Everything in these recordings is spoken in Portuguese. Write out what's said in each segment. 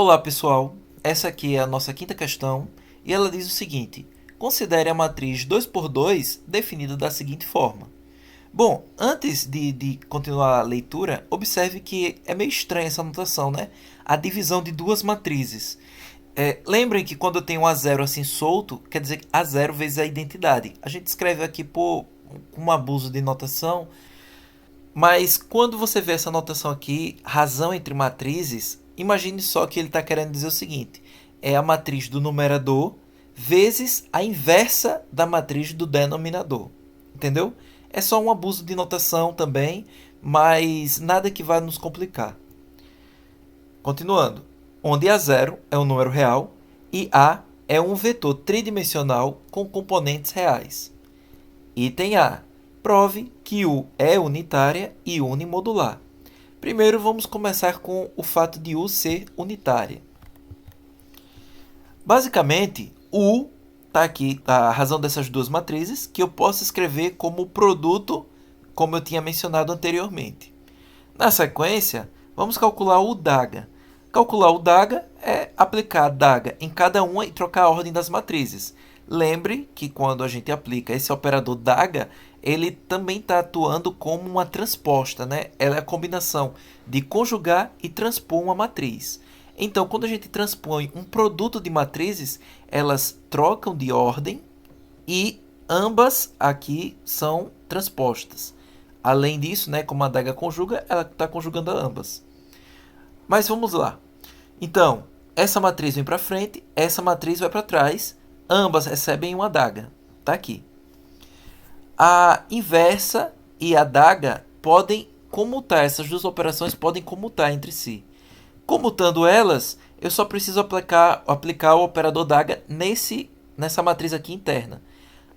Olá pessoal, essa aqui é a nossa quinta questão e ela diz o seguinte: considere a matriz 2 por 2 definida da seguinte forma. Bom, antes de continuar a leitura, observe que é meio estranha essa notação, né? A divisão de duas matrizes. Lembrem que quando eu tenho um a zero assim solto, quer dizer a zero vezes a identidade. A gente escreve aqui por um abuso de notação, mas quando você vê essa notação aqui, razão entre matrizes, imagine só que ele está querendo dizer o seguinte: é a matriz do numerador vezes a inversa da matriz do denominador. Entendeu? É só um abuso de notação também, mas nada que vá nos complicar. Continuando, onde A0 é um número real e A é um vetor tridimensional com componentes reais. Item A. Prove que U é unitária e unimodular. Primeiro vamos começar com o fato de U ser unitária. Basicamente, U está aqui a razão dessas duas matrizes, que eu posso escrever como produto, como eu tinha mencionado anteriormente. Na sequência, vamos calcular o DAGA. Calcular o DAGA é aplicar DAGA em cada uma e trocar a ordem das matrizes. Lembre que quando a gente aplica esse operador DAGA, ele também está atuando como uma transposta, né? Ela é a combinação de conjugar e transpor uma matriz. Então, quando a gente transpõe um produto de matrizes, elas trocam de ordem e ambas aqui são transpostas. Além disso, né, como a adaga conjuga, ela está conjugando ambas. Mas vamos lá. Então, essa matriz vem para frente, essa matriz vai para trás, ambas recebem uma adaga. Está aqui. A inversa e a adaga podem comutar, essas duas operações podem comutar entre si. Comutando elas, eu só preciso aplicar o operador DAGA nessa matriz aqui interna.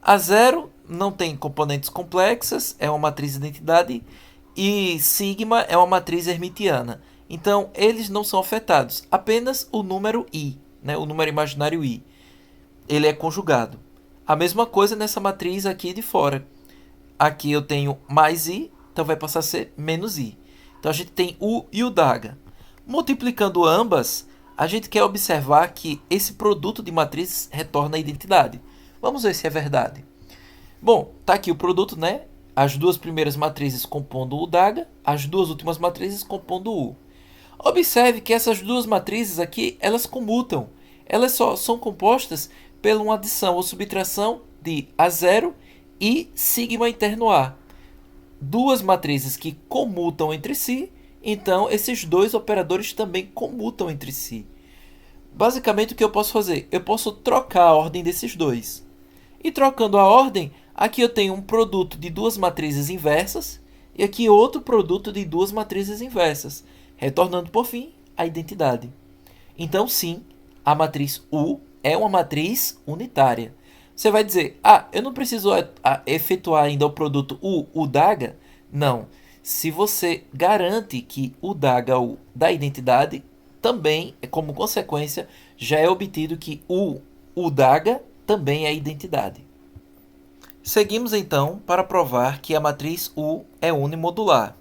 A zero não tem componentes complexas, é uma matriz de identidade, e sigma é uma matriz hermitiana. Então, eles não são afetados, apenas o número i, né, o número imaginário i. Ele é conjugado. A mesma coisa nessa matriz aqui de fora. Aqui eu tenho mais i, então vai passar a ser menos i. Então, a gente tem u e o DAGA. Multiplicando ambas, a gente quer observar que esse produto de matrizes retorna a identidade. Vamos ver se é verdade. Bom, tá aqui o produto, né? As duas primeiras matrizes compondo o DAGA, as duas últimas matrizes compondo o U. Observe que essas duas matrizes aqui, elas comutam. Elas só são compostas por uma adição ou subtração de A0 e sigma interno A. Duas matrizes que comutam entre si, então esses dois operadores também comutam entre si. Basicamente, o que eu posso fazer? Eu posso trocar a ordem desses dois. E trocando a ordem, aqui eu tenho um produto de duas matrizes inversas e aqui outro produto de duas matrizes inversas, retornando por fim a identidade. Então, sim, a matriz U é uma matriz unitária. Você vai dizer, eu não preciso efetuar ainda o produto U DAGA? Não. Se você garante que o DAGA da identidade, também, como consequência, já é obtido que o DAGA também é identidade. Seguimos então para provar que a matriz U é unimodular.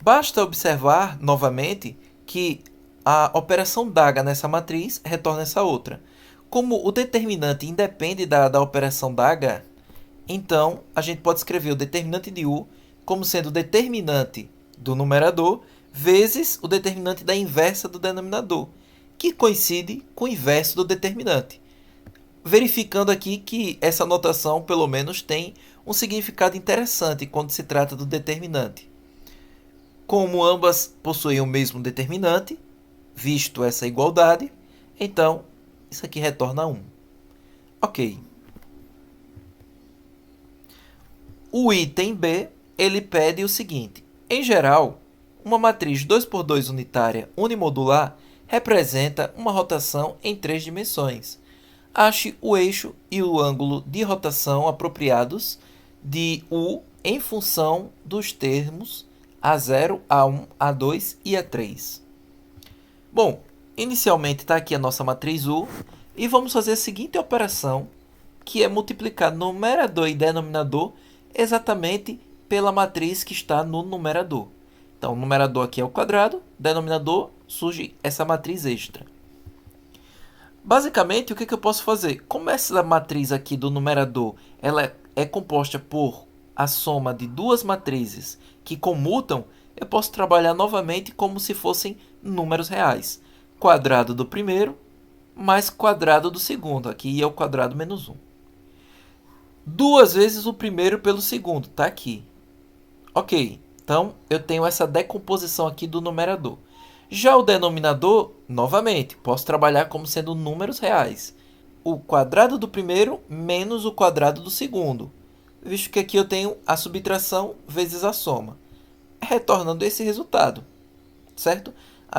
Basta observar novamente que a operação DAGA nessa matriz retorna essa outra. Como o determinante independe da operação DAGA, então a gente pode escrever o determinante de U como sendo o determinante do numerador vezes o determinante da inversa do denominador, que coincide com o inverso do determinante. Verificando aqui que essa notação, pelo menos, tem um significado interessante quando se trata do determinante. Como ambas possuem o mesmo determinante, visto essa igualdade, então isso aqui retorna 1. Ok. O item B, ele pede o seguinte: em geral, uma matriz 2 por 2 unitária unimodular representa uma rotação em 3 dimensões. Ache o eixo e o ângulo de rotação apropriados de U em função dos termos A0, A1, A2 e A3. Bom, inicialmente está aqui a nossa matriz U e vamos fazer a seguinte operação, que é multiplicar numerador e denominador exatamente pela matriz que está no numerador. Então, o numerador aqui é o quadrado, denominador surge essa matriz extra. Basicamente, o que eu posso fazer? Como essa matriz aqui do numerador ela é composta por a soma de duas matrizes que comutam, eu posso trabalhar novamente como se fossem números reais. Quadrado do primeiro mais quadrado do segundo. Aqui é o quadrado menos 1. Duas vezes o primeiro pelo segundo. Está aqui. Ok. Então, eu tenho essa decomposição aqui do numerador. Já o denominador, novamente, posso trabalhar como sendo números reais. O quadrado do primeiro menos o quadrado do segundo. Visto que aqui eu tenho a subtração vezes a soma. Retornando esse resultado. Certo?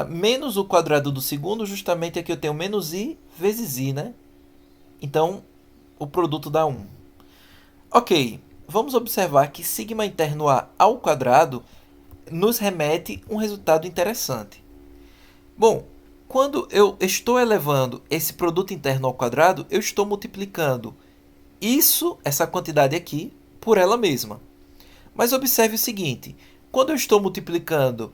Menos o quadrado do segundo, justamente aqui eu tenho menos i vezes i, né? Então, o produto dá 1. Ok, vamos observar que sigma interno a ao quadrado nos remete um resultado interessante. Bom, quando eu estou elevando esse produto interno ao quadrado, eu estou multiplicando essa quantidade aqui, por ela mesma. Mas observe o seguinte, quando eu estou multiplicando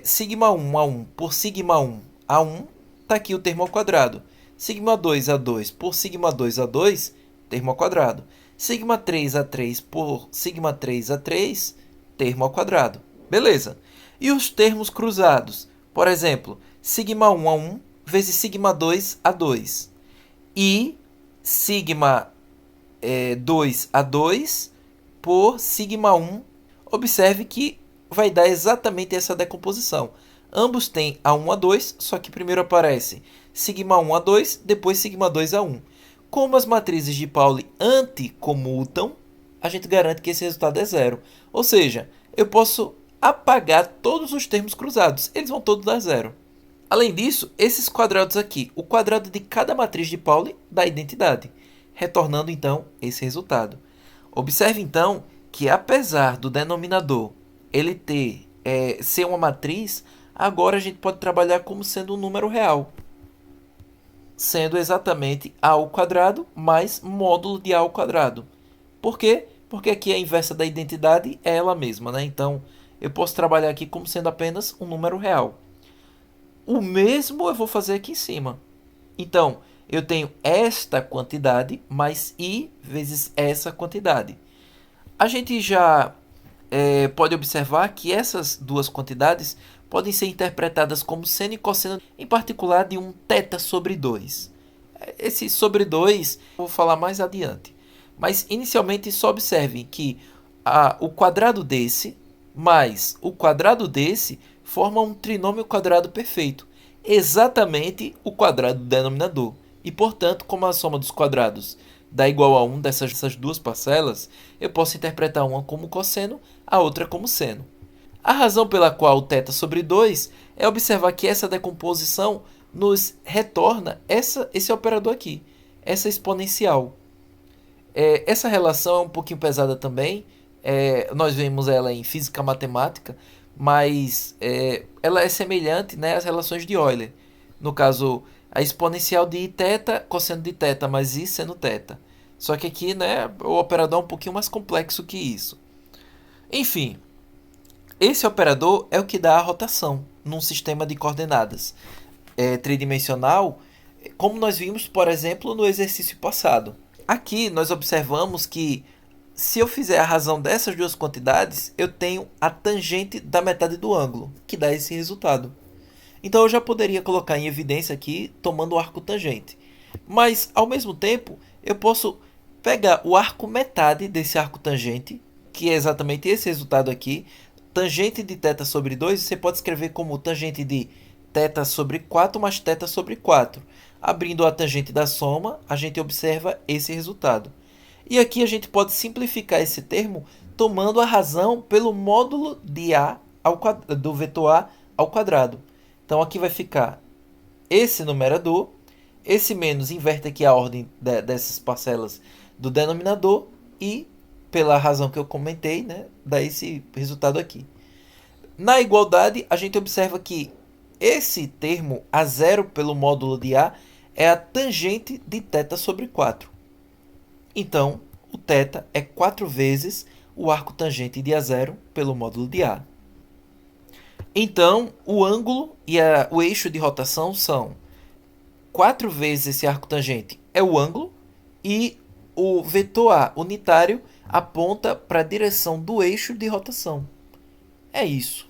sigma 1 a 1 por sigma 1 a 1, está aqui o termo ao quadrado. Sigma 2 a 2 por sigma 2 a 2, termo ao quadrado. Sigma 3 a 3 por sigma 3 a 3, termo ao quadrado. Beleza. E os termos cruzados? Por exemplo, sigma 1 a 1 vezes sigma 2 a 2. E sigma 2 a 2 por sigma 1. Observe que vai dar exatamente essa decomposição. Ambos têm A1 a 2, só que primeiro aparece sigma 1 a 2, depois sigma 2 a 1. Como as matrizes de Pauli anticomutam, a gente garante que esse resultado é zero. Ou seja, eu posso apagar todos os termos cruzados. Eles vão todos dar zero. Além disso, esses quadrados aqui, o quadrado de cada matriz de Pauli dá identidade, retornando então esse resultado. Observe então que apesar do denominador ele ser uma matriz, agora a gente pode trabalhar como sendo um número real, sendo exatamente a ao quadrado mais módulo de a ao quadrado. Por quê? Porque aqui a inversa da identidade é ela mesma, né? Então, eu posso trabalhar aqui como sendo apenas um número real. O mesmo eu vou fazer aqui em cima. Então, eu tenho esta quantidade mais i vezes essa quantidade. A gente já pode observar que essas duas quantidades podem ser interpretadas como seno e cosseno, em particular de um θ sobre 2. Esse sobre 2 eu vou falar mais adiante. Mas, inicialmente, só observem que o quadrado desse mais o quadrado desse formam um trinômio quadrado perfeito. Exatamente o quadrado do denominador. E, portanto, como a soma dos quadrados dá igual a 1 dessas duas parcelas, eu posso interpretar uma como cosseno, a outra como seno. A razão pela qual o θ sobre 2 é observar que essa decomposição nos retorna esse operador aqui, essa exponencial. Essa relação é um pouquinho pesada também, nós vemos ela em física matemática, mas ela é semelhante, né, às relações de Euler. No caso, a exponencial de iθ, cosseno de θ mais i seno θ. Só que aqui, né, o operador é um pouquinho mais complexo que isso. Enfim, esse operador é o que dá a rotação num sistema de coordenadas tridimensional, como nós vimos, por exemplo, no exercício passado. Aqui nós observamos que se eu fizer a razão dessas duas quantidades, eu tenho a tangente da metade do ângulo, que dá esse resultado. Então eu já poderia colocar em evidência aqui tomando o arco tangente. Mas, ao mesmo tempo, eu posso pegar o arco metade desse arco tangente, que é exatamente esse resultado aqui. Tangente de θ sobre 2, você pode escrever como tangente de θ sobre 4 mais θ sobre 4. Abrindo a tangente da soma, a gente observa esse resultado. E aqui a gente pode simplificar esse termo tomando a razão pelo módulo de do vetor A ao quadrado. Então aqui vai ficar esse numerador, esse menos inverte aqui a ordem dessas parcelas do denominador e, pela razão que eu comentei, né, dá esse resultado aqui. Na igualdade, a gente observa que esse termo A0 pelo módulo de A é a tangente de θ sobre 4. Então, o θ é 4 vezes o arco tangente de A0 pelo módulo de A. Então, o ângulo e o eixo de rotação são 4 vezes esse arco tangente é o ângulo e o vetor A unitário aponta para a direção do eixo de rotação. É isso.